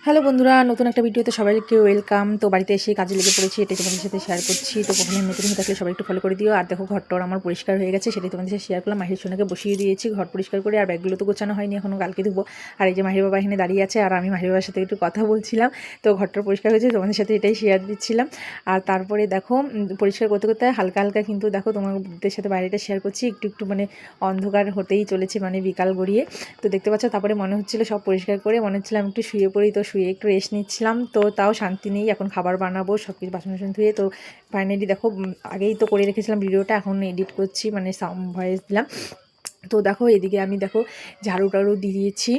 Hello বন্ধুরা, নতুন একটা ভিডিওতে সবাইকে ওয়েলকাম। তো বাড়িতে এসে কাজে লেগে পড়েছি, এটাই তোমাদের সাথে শেয়ার করছি। তো কখনো নতুন হয়ে থাকলে সবাই একটু ফলো করে দিও। আর দেখো ঘরটর আমার পরিষ্কার হয়ে গেছে, সেটাই তোমাদের সাথে শেয়ার করলাম। মাহির সোনাকে বসিয়ে দিয়েছি ঘর পরিষ্কার করে, আর ব্যাগগুলো তো গোছানো হয়নি এখনও, কালকে ধুবো। আর এই যে মাহির বাবা এখানে দাঁড়িয়ে আছে, আর আমি মাহির বাবার সাথে একটু কথা বলছিলাম। তো ঘরটর পরিষ্কার হয়েছে, তোমাদের সাথে এটাই শেয়ার দিচ্ছিলাম। আর তারপরে দেখো পরিষ্কার করতে করতে হালকা হালকা কিন্তু দেখো তোমাদের সাথে বাইরেটা শেয়ার করছি, একটু একটু মানে অন্ধকার হতেই চলেছে, মানে বিকাল গড়িয়ে। তো দেখতে পাচ্ছ, তারপরে মনে হচ্ছিলো সব পরিষ্কার করে মনে হচ্ছিলাম একটু শুয়ে পড়ি। তো শুয়ে একটু রেস্ট নিচ্ছিলাম, তো তাও শান্তি নেই। এখন খাবার বানাবো, সব কিছু বাসন বাসন ধুয়ে। তো ফাইনালি দেখো আগেই তো করে রেখেছিলাম ভিডিওটা, এখন এডিট করছি, মানে ভয়েস দিলাম। তো দেখো এদিকে আমি দেখো ঝাড়ু টাড়ু দিয়েছি।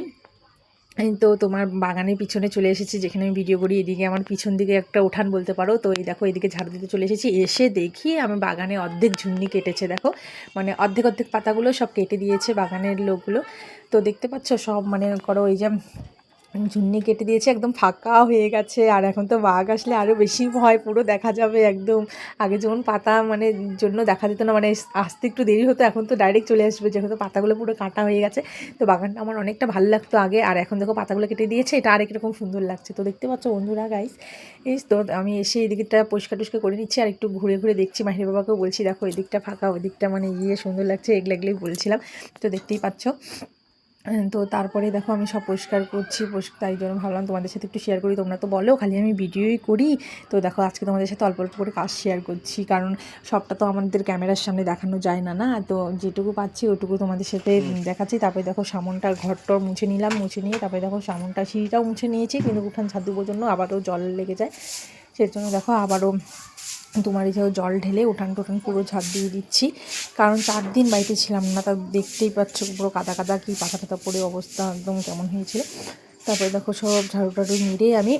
তো তোমার বাগানের পিছনে চলে এসেছি, যেখানে আমি ভিডিও করি। এদিকে আমার পিছন দিকে একটা উঠান বলতে পারো। তো এই দেখো এদিকে ঝাড়ু দিতে চলে এসেছি, এসে দেখি আমার বাগানে অর্ধেক ঝুন্নি কেটেছে। দেখো মানে অর্ধেক অর্ধেক পাতাগুলো সব কেটে দিয়েছে বাগানের লোকগুলো। তো দেখতে পাচ্ছ সব মানে করো এই যে ঝুন্নি কেটে দিয়েছে, একদম ফাঁকা হয়ে গেছে। আর এখন তো বাঘ আসলে আরও বেশি ভয়, পুরো দেখা যাবে একদম। আগে যেমন পাতা মানে জন্য দেখা যেত না, মানে আসতে একটু দেরি হতো, এখন তো ডাইরেক্ট চলে আসবে, যেহেতু পাতাগুলো পুরো কাটা হয়ে গেছে। তো বাগানটা আমার অনেকটা ভালো লাগতো আগে, আর এখন দেখো পাতাগুলো কেটে দিয়েছে, এটা আরেক রকম সুন্দর লাগছে। তো দেখতে পাচ্ছ বন্ধুরা গাইস, এই তো আমি এসে এদিকটা পরিষ্কার টরিষ্কার করে নিচ্ছি, আর একটু ঘুরে ঘুরে দেখছি। মাহির বাবাকেও বলছি দেখো এদিকটা ফাঁকা, ওদিকটা মানে সুন্দর লাগছে, এগুলো বলছিলাম। তো দেখতেই পাচ্ছ। তো তারপরে দেখো আমি সব পরিষ্কার করছি, তাই জন্য ভাবলাম তোমাদের সাথে একটু শেয়ার করি। তোমরা তো বলো খালি আমি ভিডিওই করি। তো দেখো আজকে তোমাদের সাথে অল্প অল্প করে কাজ শেয়ার করছি, কারণ সবটা তো আমাদের ক্যামেরার সামনে দেখানো যায় না, না। তো যেটুকু পাচ্ছি ওটুকু তোমাদের সাথে দেখাচ্ছি। তারপরে দেখো সামনটার ঘরটর মুছে নিলাম, মুছে নিয়ে তারপরে দেখো সামনটা সিঁড়িটাও মুছে নিয়েছি, কিন্তু উঠান ছাদ দেওয়ার জন্য আবারও জল লেগে যায়, সেজন্য দেখো আবারও তোমার এই জল ঢেলে উঠান টুঠান পুরো ঝাড় দিয়ে দিচ্ছি। কারণ 4 দিন বাড়িতে ছিলাম না, তা দেখতেই পাচ্ছ পুরো কাদা কাদা কি পাতা টাতা পড়ে অবস্থা একদম কেমন হয়েছিল। তারপরে দেখো সব ঝাড়ু টাড়ু মেরে আমি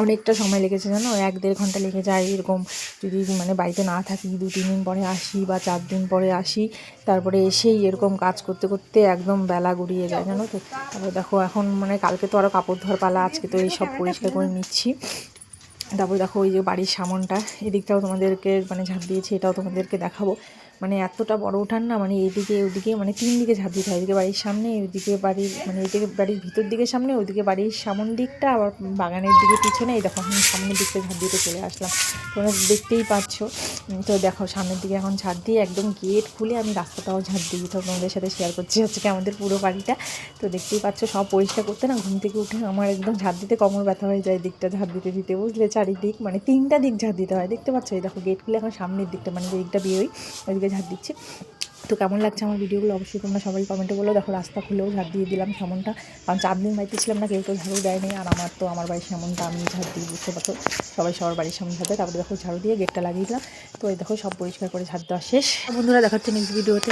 অনেকটা সময় লেগেছে জানো, 1-1.5 ঘন্টা লেগে যায় এরকম। যদি মানে বাড়িতে না থাকি, 2-3 দিন পরে আসি বা 4 দিন পরে আসি, তারপরে এসেই এরকম কাজ করতে করতে একদম বেলা গড়িয়ে যায় জানো তো। তারপরে দেখো এখন মানে কালকে তো আরও কাপড় ধোয়ার পালা, আজকে তো এই সব পরিষ্কার করে নিচ্ছি। তারপরে দেখো ওই যে বাড়ির সামনটা, এদিকটাও তোমাদেরকে মানে ঝাঁপ দিয়েছি, এটাও তোমাদেরকে দেখাবো। মানে এতটা বড় উঠান না, মানে এইদিকে ওদিকে মানে 3 দিকে ঝাঁপ দিতে হয়। এদিকে বাড়ির সামনে, ওইদিকে বাড়ির মানে এদিকে বাড়ির ভিতর দিকে সামনে, ওইদিকে বাড়ির সামন দিকটা, আবার বাগানের দিকে পিছনে। এই দেখো আমি সামনের দিকটা ঝাঁপ দিতে চলে আসলাম, তোমরা দেখতেই পাচ্ছ। তো দেখো সামনের দিকে এখন ঝাঁপ দিয়ে একদম গেট খুলে আমি রাস্তাটাও ঝাঁপ দিই। তো তোমাদের সাথে শেয়ার করছি আজকে আমাদের পুরো বাড়িটা। তো দেখতেই পাচ্ছ সব পরিষ্কার করতে না ঘুম থেকে উঠে আমার একদম ঝাঁপ দিতে কোমর ব্যথা হয়ে যায়, দিকটা ঝাঁপ দিতে দিতে, বুঝলে। চারিদিক মানে 3টা দিক ঝাঁপ দিতে হয়, দেখতে পাচ্ছ। এই দেখো গেট খুলে এখন সামনের দিকটা মানে যে দিকটা বেরোই ওইদিকে ঝাঁপ দিচ্ছি। তো কেমন লাগছে আমার ভিডিওগুলো অবশ্যই তোমরা সবাই কমেন্টে বলো। দেখো রাস্তা খুলেও ঝাঁপ দিয়ে দিলাম সামনটা, কারণ 4 দিন বাড়িতে ছিলাম না, কেউ তো ঝাড়ু দেয়নি। আর আমার তো আমার বাড়ির সামনটা আমি ঝাড় দিই, বুঝতে পারছো, সবাই সবার বাড়ির সামনে ঝাড় দেয়। তারপরে দেখো ঝাড়ু দিয়ে গেটটা লাগিয়ে দিলাম। তো এই দেখো সব পরিষ্কার করে ঝাড় দেওয়া শেষ। বন্ধুরা দেখাচ্ছে নেক্সট ভিডিওতে।